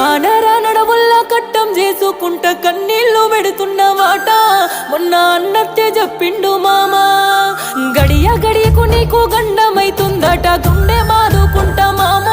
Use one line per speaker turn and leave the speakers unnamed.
కానరా నడవుల్లా కట్టం చేసుకుంట కన్నీళ్లు పెడుతున్నమాట మొన్న అన్నట్టే చెప్పిండు మామా గడియ గడియకు నీకు గండమైతుందట గుండె బాదుకుంటా మామ